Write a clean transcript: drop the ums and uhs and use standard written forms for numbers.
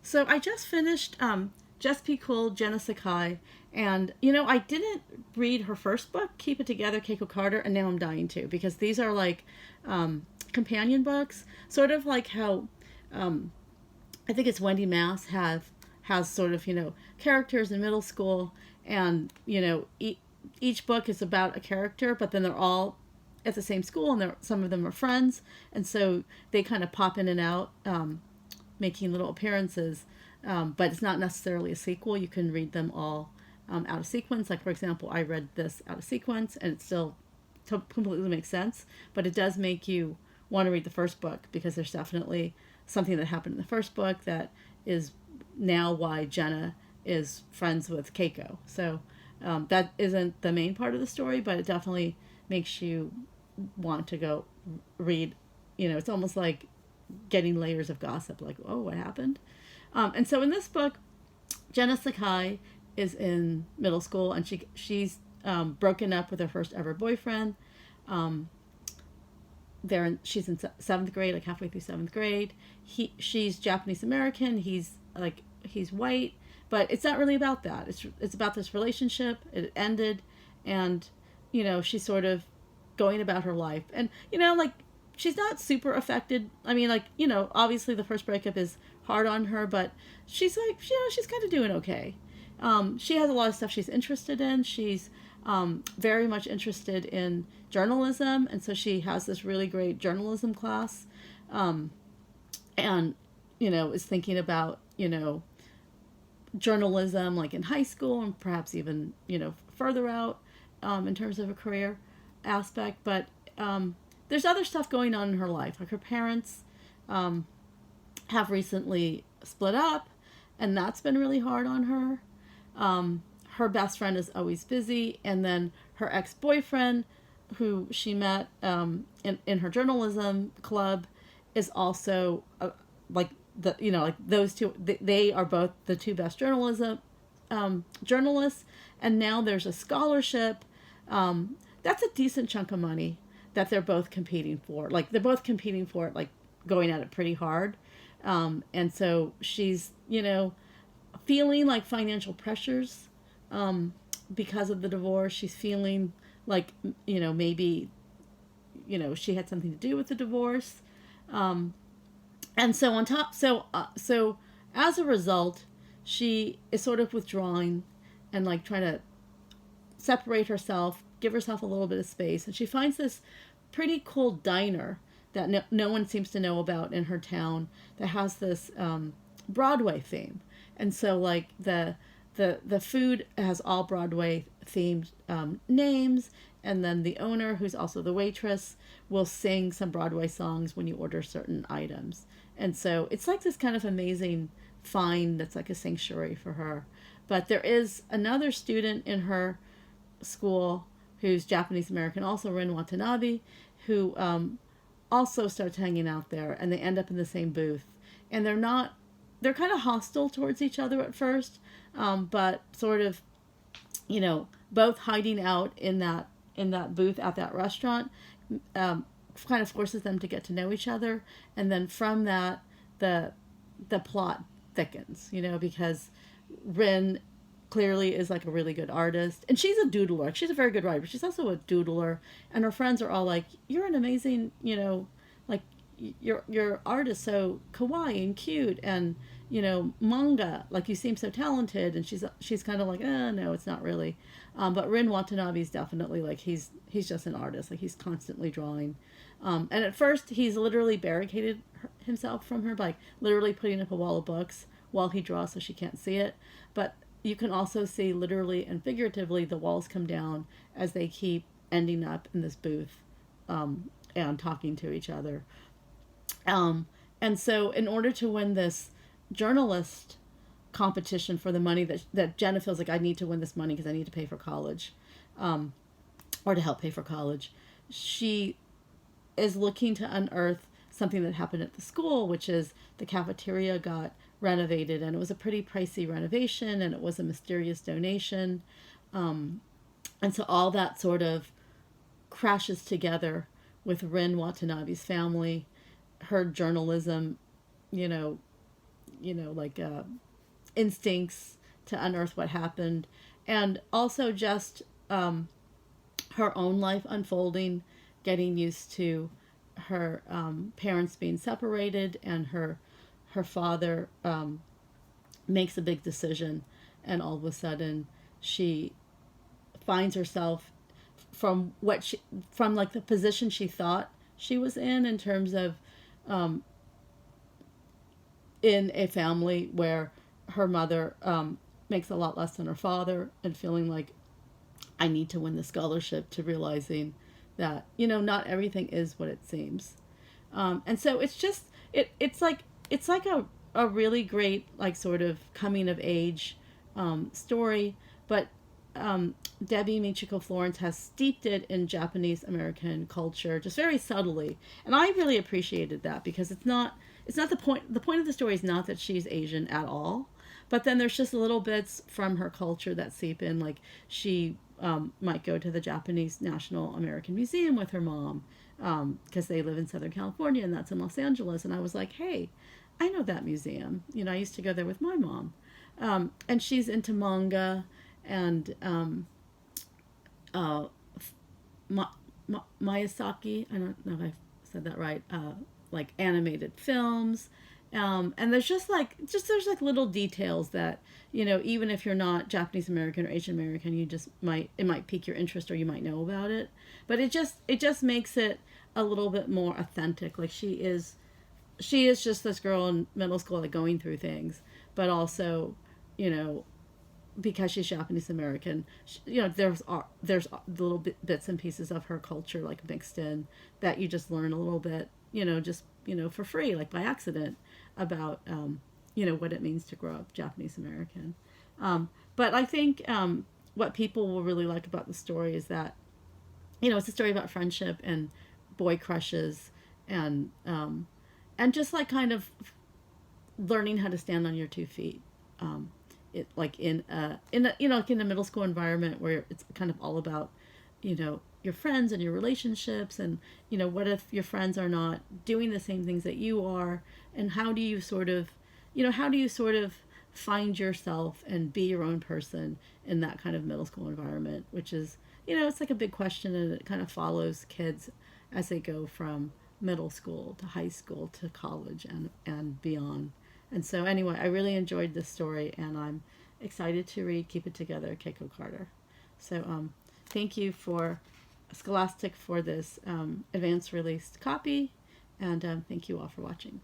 So I just finished Just Be Cool, Jenna Sakai, and I didn't read her first book, Keep It Together, Keiko Carter, and now I'm dying to because these are like companion books, sort of like how I think it's Wendy Mass has sort of characters in middle school, and each book is about a character, but then they're all at the same school, and some of them are friends, and so they kind of pop in and out, making little appearances. But it's not necessarily a sequel. You can read them all out of sequence. Like, for example, I read this out of sequence, and it still completely makes sense. But it does make you want to read the first book because there's definitely something that happened in the first book that is now why Jenna is friends with Keiko. So that isn't the main part of the story, but it definitely makes you want to go read. It's almost like getting layers of gossip, like, oh, what happened? And so in this book, Jenna Sakai is in middle school, and she's broken up with her first ever boyfriend. She's in seventh grade, like halfway through seventh grade. She's Japanese American. He's white, but it's not really about that. It's about this relationship. It ended, and she's sort of going about her life, and like she's not super affected. I mean, like obviously the first breakup is hard on her, but she's like she's kind of doing okay. She has a lot of stuff she's interested in. She's very much interested in journalism, and so she has this really great journalism class, and is thinking about journalism like in high school and perhaps even further out in terms of a career aspect. But there's other stuff going on in her life, like her parents have recently split up, and that's been really hard on her. Her best friend is always busy, and then her ex-boyfriend, who she met in her journalism club, is also like like those two. They are both the two best journalists, and now there's a scholarship. That's a decent chunk of money that they're both competing for. Like they're both competing for it, like going at it pretty hard. And so she's feeling like financial pressures because of the divorce. She's feeling like maybe she had something to do with the divorce, and so on top. So as a result, she is sort of withdrawing and like trying to separate herself, give herself a little bit of space, and she finds this pretty cool diner that no one seems to know about in her town that has this Broadway theme. And so like the food has all Broadway themed names, and then the owner, who's also the waitress, will sing some Broadway songs when you order certain items. And so it's like this kind of amazing find that's like a sanctuary for her. But there is another student in her school who's Japanese American, also Rin Watanabe, who also starts hanging out there, and they end up in the same booth. And they're kind of hostile towards each other at first, but sort of, both hiding out in that booth at that restaurant kind of forces them to get to know each other. And then from that, the plot thickens, because Rin clearly is like a really good artist, and she's a doodler. She's a very good writer, but she's also a doodler, and her friends are all like, you're an amazing, like your art is so kawaii and cute, and manga, like you seem so talented. And she's kind of like, no, it's not really. But Rin Watanabe is definitely like, he's just an artist, like he's constantly drawing, and at first he's literally barricaded himself from her by literally putting up a wall of books while he draws so she can't see it. But you can also see literally and figuratively the walls come down as they keep ending up in this booth and talking to each other. And so in order to win this journalist competition for the money that Jenna feels like, I need to win this money because I need to pay for college, or to help pay for college, she is looking to unearth something that happened at the school, which is the cafeteria got renovated, and it was a pretty pricey renovation, and it was a mysterious donation. And so all that sort of crashes together with Rin Watanabe's family, her journalism, instincts to unearth what happened, and also just her own life unfolding, getting used to her parents being separated, and her father makes a big decision, and all of a sudden she finds herself from like the position she thought she was in terms of in a family where her mother makes a lot less than her father, and feeling like, I need to win the scholarship, to realizing that not everything is what it seems. And so it's just it's like a really great, like, sort of coming of age story, but Debbi Michiko Florence has steeped it in Japanese American culture just very subtly, and I really appreciated that, because it's not the point. The point of the story is not that she's Asian at all, but then there's just little bits from her culture that seep in, like she might go to the Japanese National American Museum with her mom, because they live in Southern California and that's in Los Angeles, and I was like, hey, I know that museum. I used to go there with my mom, and she's into manga and Miyazaki. I don't know if I said that right. Like animated films, and there's there's like little details that even if you're not Japanese American or Asian American, it might pique your interest, or you might know about it. But it just makes it a little bit more authentic. Like she is just this girl in middle school, like, going through things, but also, because she's Japanese American, there's little bits and pieces of her culture, like, mixed in, that you just learn a little bit, just for free, like by accident, about what it means to grow up Japanese American. But I think what people will really like about the story is that it's a story about friendship and boy crushes, and just like kind of learning how to stand on your 2 feet. It like in a like in a middle school environment where it's kind of all about your friends and your relationships, and what if your friends are not doing the same things that you are, and how do you sort of find yourself and be your own person in that kind of middle school environment, which is it's like a big question, and it kind of follows kids as they go from middle school to high school to college and beyond. And so anyway, I really enjoyed this story, and I'm excited to read Keep It Together, Keiko Carter. So thank you for Scholastic for this advance released copy, and thank you all for watching.